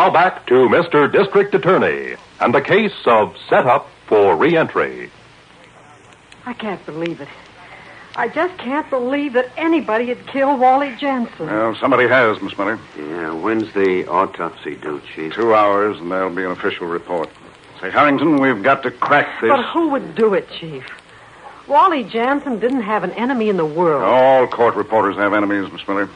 Now back to Mr. District Attorney and the case of setup for re-entry. I can't believe it. I just can't believe that anybody had killed Wally Jensen. Well, somebody has, Miss Miller. Yeah, when's the autopsy due, Chief? 2 hours, and there'll be an official report. Say, Harrington, we've got to crack this. But who would do it, Chief? Wally Jensen didn't have an enemy in the world. All court reporters have enemies, Miss Miller.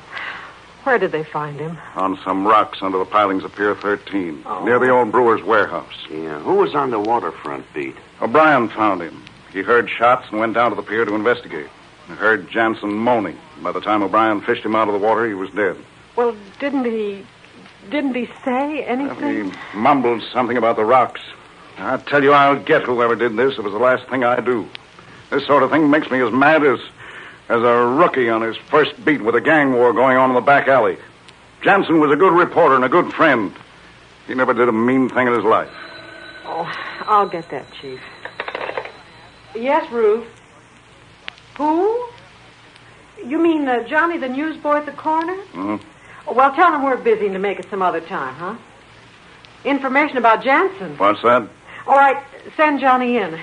Where did they find him? On some rocks under the pilings of Pier 13, near the old brewer's warehouse. Yeah, who was on the waterfront beat? O'Brien found him. He heard shots and went down to the pier to investigate. He heard Jansen moaning. By the time O'Brien fished him out of the water, he was dead. Well, didn't he say anything? Well, he mumbled something about the rocks. I tell you, I'll get whoever did this. It was the last thing I do. This sort of thing makes me as mad as a rookie on his first beat with a gang war going on in the back alley. Jansen was a good reporter and a good friend. He never did a mean thing in his life. Oh, I'll get that, Chief. Yes, Ruth. Who? You mean Johnny, the newsboy at the corner? Mm-hmm. Well, tell him we're busy and to make it some other time, huh? Information about Jansen. What's that? All right, send Johnny in.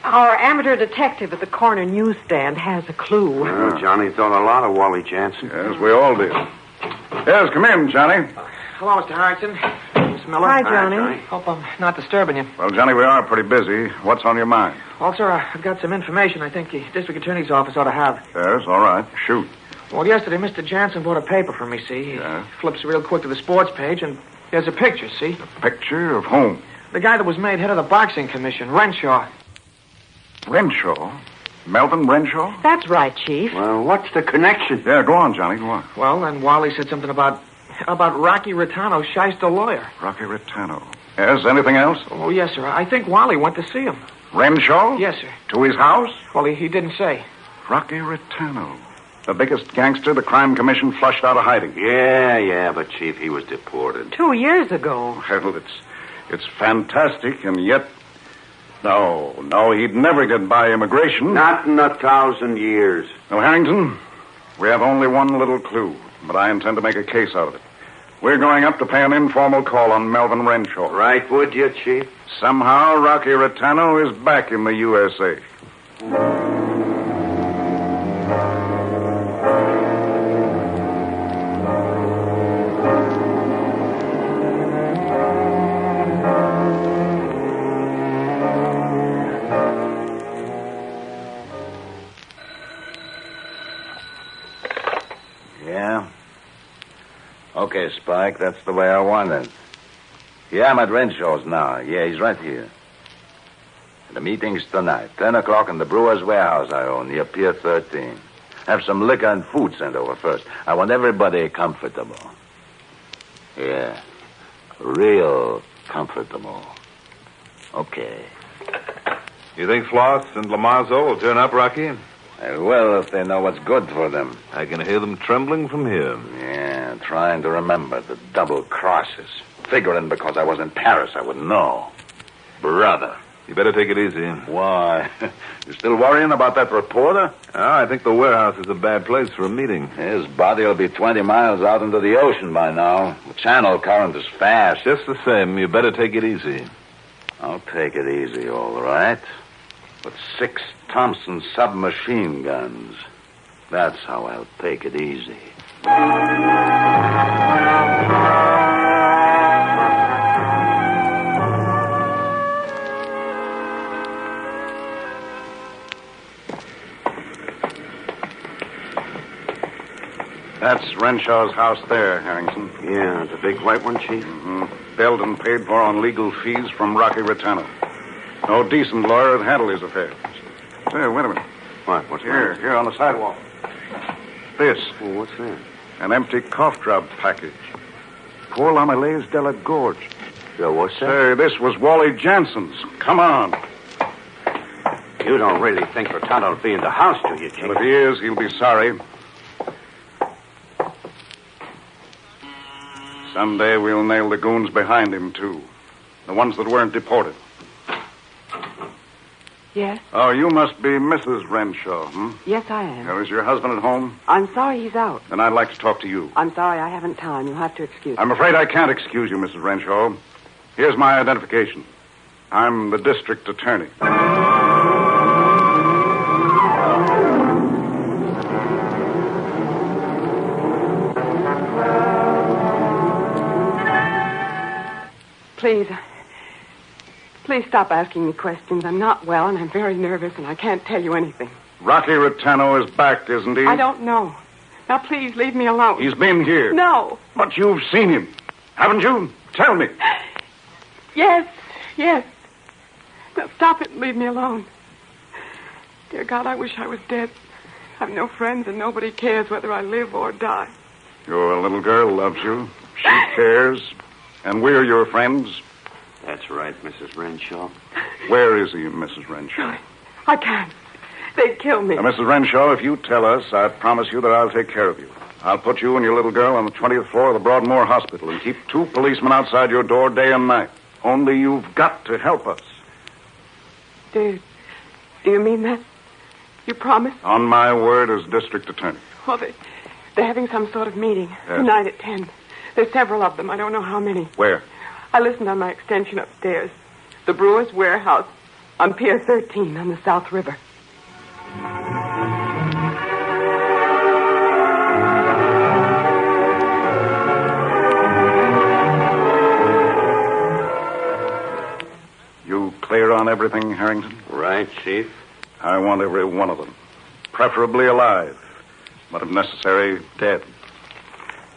Our amateur detective at the corner newsstand has a clue. Well, Johnny thought a lot of Wally Jansen. Yes, we all did. Yes, come in, Johnny. Hello, Mr. Harrington. Miss Miller. Hi, Johnny. Hi, Johnny. Hope I'm not disturbing you. Well, Johnny, we are pretty busy. What's on your mind? Well, sir, I've got some information I think the district attorney's office ought to have. Yes, all right. Shoot. Well, yesterday, Mr. Jansen bought a paper for me, see? Yeah. He flips real quick to the sports page, and there's a picture, see? Picture of whom? The guy that was made head of the boxing commission, Renshaw. Renshaw? Melvin Renshaw? That's right, Chief. Well, what's the connection? Yeah, go on, Johnny, go on. Well, then Wally said something about Rocky Ritano, shyster lawyer. Rocky Ritano. Yes, anything else? Oh, yes, sir. I think Wally went to see him. Renshaw? Yes, sir. To his house? Well, he didn't say. Rocky Ritano. The biggest gangster the crime commission flushed out of hiding. Yeah, but, Chief, he was deported. 2 years ago. Well, it's fantastic, and yet... No, he'd never get by immigration. Not in 1,000 years. No, Harrington, we have only one little clue, but I intend to make a case out of it. We're going up to pay an informal call on Melvin Renshaw. Right, would you, Chief? Somehow, Rocky Ritano is back in the USA. Okay, Spike, that's the way I want it. Yeah, I'm at Renshaw's now. Yeah, he's right here. The meeting's tonight, 10 o'clock in the brewer's warehouse I own, near Pier 13. Have some liquor and food sent over first. I want everybody comfortable. Yeah, real comfortable. Okay. You think Floss and Lamazzo will turn up, Rocky? They will if they know what's good for them. I can hear them trembling from here. Yeah, trying to remember the double crosses. Figuring because I was in Paris, I would know. Brother. You better take it easy. Why? You still worrying about that reporter? I think the warehouse is a bad place for a meeting. His body will be 20 miles out into the ocean by now. The channel current is fast. Just the same, you better take it easy. I'll take it easy, all right. With 6 Thompson submachine guns. That's how I'll take it easy. That's Renshaw's house there, Harrington. Yeah, the big white one, Chief? Mm-hmm. Built and paid for on legal fees from Rocky Ritano. No decent lawyer would handle his affairs. Hey, wait a minute. What? What's Here on the sidewalk. This. Oh, what's that? An empty cough drop package. Poor Lamelays de la Gorge. Yeah, what's that? Say, this was Wally Jansen's. Come on. You don't really think Ritano will be in the house, do you, Chief? Well, if he is, he'll be sorry. Someday we'll nail the goons behind him, too. The ones that weren't deported. Yes? Oh, you must be Mrs. Renshaw, hmm? Yes, I am. Now, is your husband at home? I'm sorry he's out. Then I'd like to talk to you. I'm sorry I haven't time. You'll have to excuse me. I'm afraid I can't excuse you, Mrs. Renshaw. Here's my identification. I'm the district attorney. Please stop asking me questions. I'm not well, and I'm very nervous, and I can't tell you anything. Rocky Rotano is back, isn't he? I don't know. Now, please, leave me alone. He's been here. No. But you've seen him, haven't you? Tell me. Yes. Now, stop it and leave me alone. Dear God, I wish I was dead. I've no friends, and nobody cares whether I live or die. Your little girl loves you. She cares. And we're your friends. That's right, Mrs. Renshaw. Where is he, Mrs. Renshaw? I can't. They'd kill me. Now, Mrs. Renshaw, if you tell us, I promise you that I'll take care of you. I'll put you and your little girl on the 20th floor of the Broadmoor Hospital and keep 2 policemen outside your door day and night. Only you've got to help us. Do you mean that? You promise? On my word as district attorney. Well, they're having some sort of meeting Yes. tonight at 10. There's several of them. I don't know how many. Where? I listened on my extension upstairs. The Brewer's Warehouse on Pier 13 on the South River. You clear on everything, Harrington? Right, Chief. I want every one of them. Preferably alive. But if necessary, dead.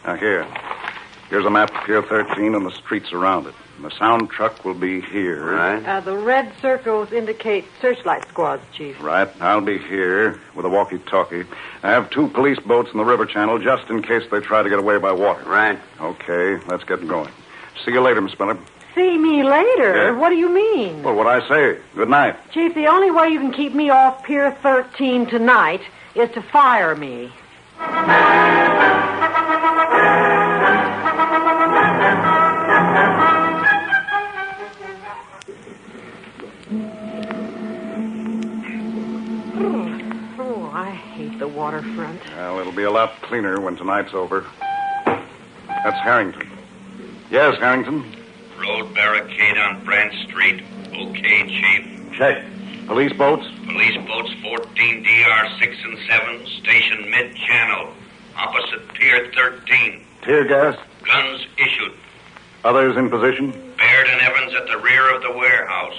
Now, here's a map of Pier 13 and the streets around it. And the sound truck will be here. Right. The red circles indicate searchlight squads, Chief. Right. I'll be here with a walkie-talkie. I have 2 police boats in the river channel just in case they try to get away by water. Right. Okay, let's get going. See you later, Miss Spiller. See me later? Yeah. What do you mean? Well, what I say. Good night. Chief, the only way you can keep me off Pier 13 tonight is to fire me. Oh, I hate the waterfront. Well, it'll be a lot cleaner when tonight's over. That's Harrington. Yes, Harrington. Road barricade on Brant Street. Okay, Chief. Check. Police boats? Police boats 14 DR 6 and 7, station mid-channel, opposite Pier 13. Tear gas? Guns issued. Others in position? Baird and Evans at the rear of the warehouse.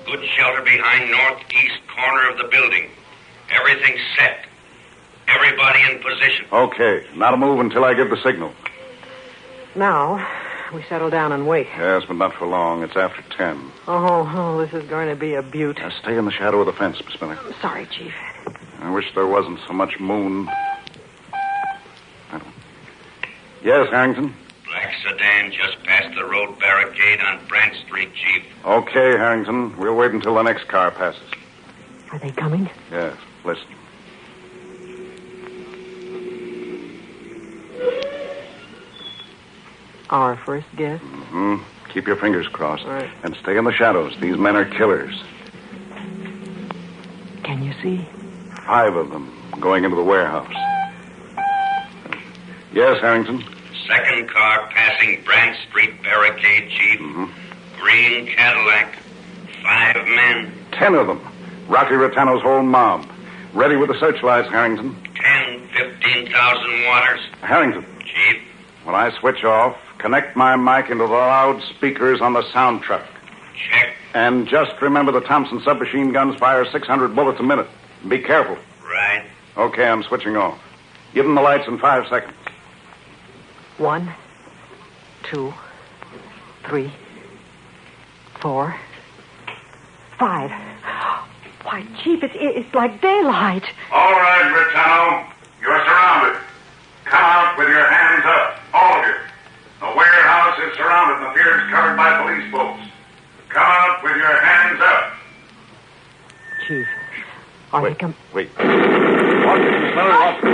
Good shelter behind northeast corner of the building. Everything set. Everybody in position. Okay. Not a move until I give the signal. Now, we settle down and wait. Yes, but not for long. It's after 10. Oh, this is going to be a beaut. Now, stay in the shadow of the fence, Miss Spiller. Sorry, Chief. I wish there wasn't so much moon. Yes, Harrington? Black sedan just past the road barricade on Brant Street, Chief. Okay, Harrington. We'll wait until the next car passes. Are they coming? Yes, listen. Our first guess? Mm-hmm. Keep your fingers crossed. All right. And stay in the shadows. These men are killers. Can you see? 5 of them going into the warehouse. Yes, Harrington? Second car passing Brant Street barricade, Chief. Mm-hmm. Green Cadillac. 5 men. 10 of them. Rocky Rotano's whole mob. Ready with the searchlights, Harrington. 10, 15,000 waters. Harrington, Chief. when I switch off, connect my mic into the loudspeakers on the sound truck. Check. And just remember the Thompson submachine guns fire 600 bullets a minute. Be careful. Right. Okay, I'm switching off. Give them the lights in 5 seconds. 1, 2, 3, 4, 5. Why, Chief, it's like daylight. All right, Rotano. You're surrounded. Come out with your hands up, all of you. The warehouse is surrounded and the pier is covered by police boats. Come out with your hands up. Chief, are they coming? Wait. What? What? Come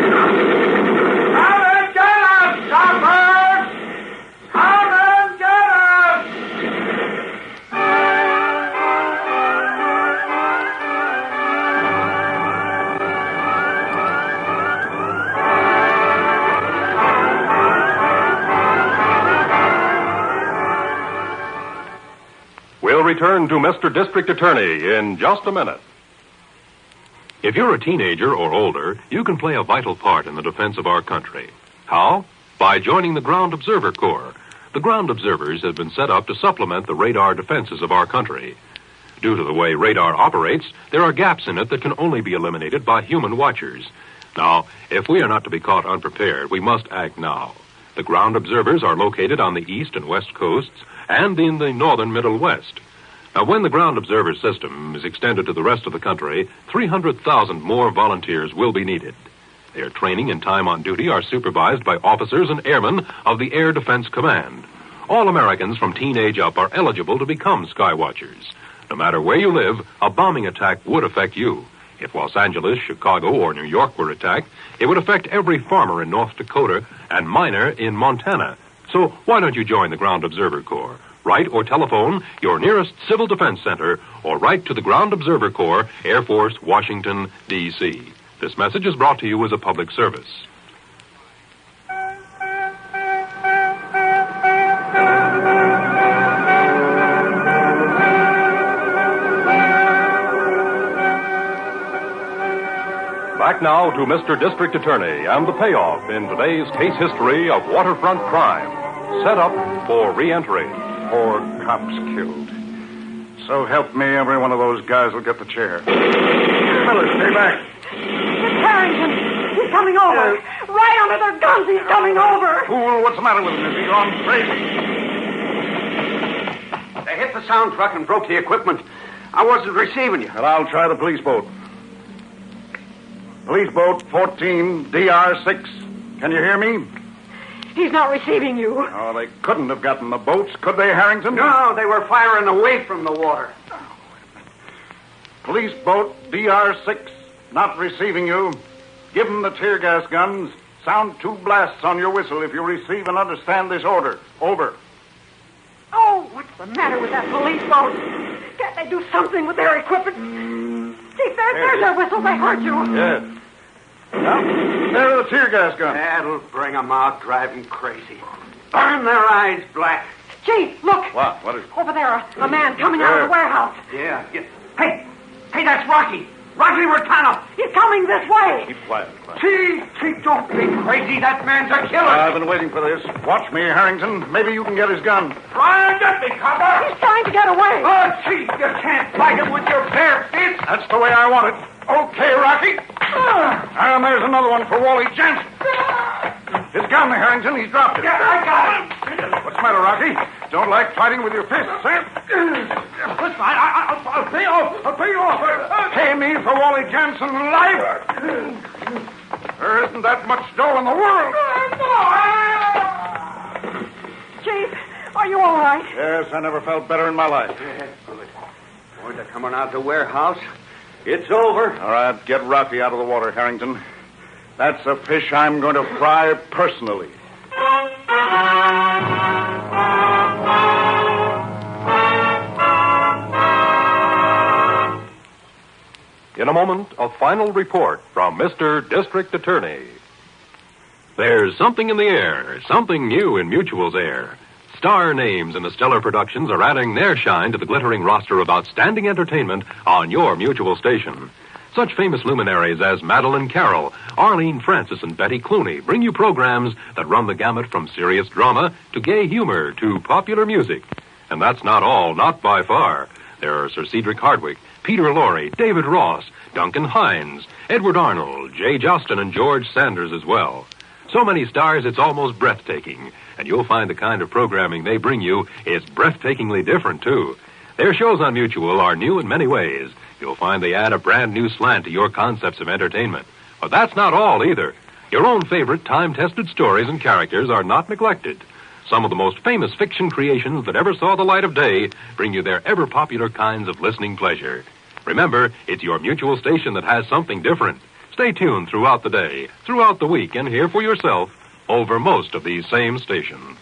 and get us, choppers! Come and get us! return to Mr. District Attorney in just a minute. If you're a teenager or older, you can play a vital part in the defense of our country. How? By joining the Ground Observer Corps. The Ground Observers have been set up to supplement the radar defenses of our country. Due to the way radar operates, there are gaps in it that can only be eliminated by human watchers. Now, if we are not to be caught unprepared, we must act now. The Ground Observers are located on the east and west coasts and in the northern Middle West. Now, when the Ground Observer system is extended to the rest of the country, 300,000 more volunteers will be needed. Their training and time on duty are supervised by officers and airmen of the Air Defense Command. All Americans from teenage up are eligible to become Skywatchers. No matter where you live, a bombing attack would affect you. If Los Angeles, Chicago, or New York were attacked, it would affect every farmer in North Dakota and miner in Montana. So why don't you join the Ground Observer Corps? Write or telephone your nearest Civil Defense Center or write to the Ground Observer Corps, Air Force, Washington, D.C. This message is brought to you as a public service. Back now to Mr. District Attorney and the payoff in today's case history of waterfront crime. Set up for re-entry. 4 cops killed. So help me, every one of those guys will get the chair. Fellas, stay back. It's Harrington. He's coming over. Right under their guns, he's coming over. Fool, what's the matter with him? Is he gone crazy? They hit the sound truck and broke the equipment. I wasn't receiving you. Well, I'll try the police boat. Police boat 14, DR6. Can you hear me? He's not receiving you. Oh, they couldn't have gotten the boats, could they, Harrington? No, they were firing away from the water. Police boat DR6, not receiving you. Give them the tear gas guns. Sound 2 blasts on your whistle if you receive and understand this order. Over. Oh, what's the matter with that police boat? Can't they do something with their equipment? Chief, there's their whistle. They heard you. Yes. Well, there are the tear gas guns. That'll bring them out, drive them crazy. Burn their eyes black. Chief, look. What is it? Over there, a man coming out of the warehouse. Yeah. Hey, that's Rocky. Rocky Rotano. He's coming this way. Keep quiet. Chief, don't be crazy. That man's a killer. I've been waiting for this. Watch me, Harrington. Maybe you can get his gun. Try and get me, copper. He's trying to get away. Oh, Chief, you can't fight him with your bare fists. That's the way I want it. Okay, Rocky. And there's another one for Wally Jensen. His gun, Harrington. He's dropped it. Yeah, I got him. What's the matter, Rocky? Don't like fighting with your fists, eh? Listen, I'll pay you off. Pay me for Wally Jensen's life? There isn't that much dough in the world. Chief, are you all right? Yes, I never felt better in my life. Boy, they're coming out the warehouse. It's over. All right, get Rocky out of the water, Harrington. That's a fish I'm going to fry personally. In a moment, a final report from Mr. District Attorney. There's something in the air, something new in Mutual's air. Star names in the stellar productions are adding their shine to the glittering roster of outstanding entertainment on your Mutual station. Such famous luminaries as Madeline Carroll, Arlene Francis, and Betty Clooney bring you programs that run the gamut from serious drama to gay humor to popular music. And that's not all, not by far. There are Sir Cedric Hardwicke, Peter Lorre, David Ross, Duncan Hines, Edward Arnold, Jay Jostin, and George Sanders as well. So many stars, it's almost breathtaking. And you'll find the kind of programming they bring you is breathtakingly different, too. Their shows on Mutual are new in many ways. You'll find they add a brand new slant to your concepts of entertainment. But that's not all, either. Your own favorite time-tested stories and characters are not neglected. Some of the most famous fiction creations that ever saw the light of day bring you their ever-popular kinds of listening pleasure. Remember, it's your Mutual station that has something different. Stay tuned throughout the day, throughout the week, and hear for yourself over most of these same stations.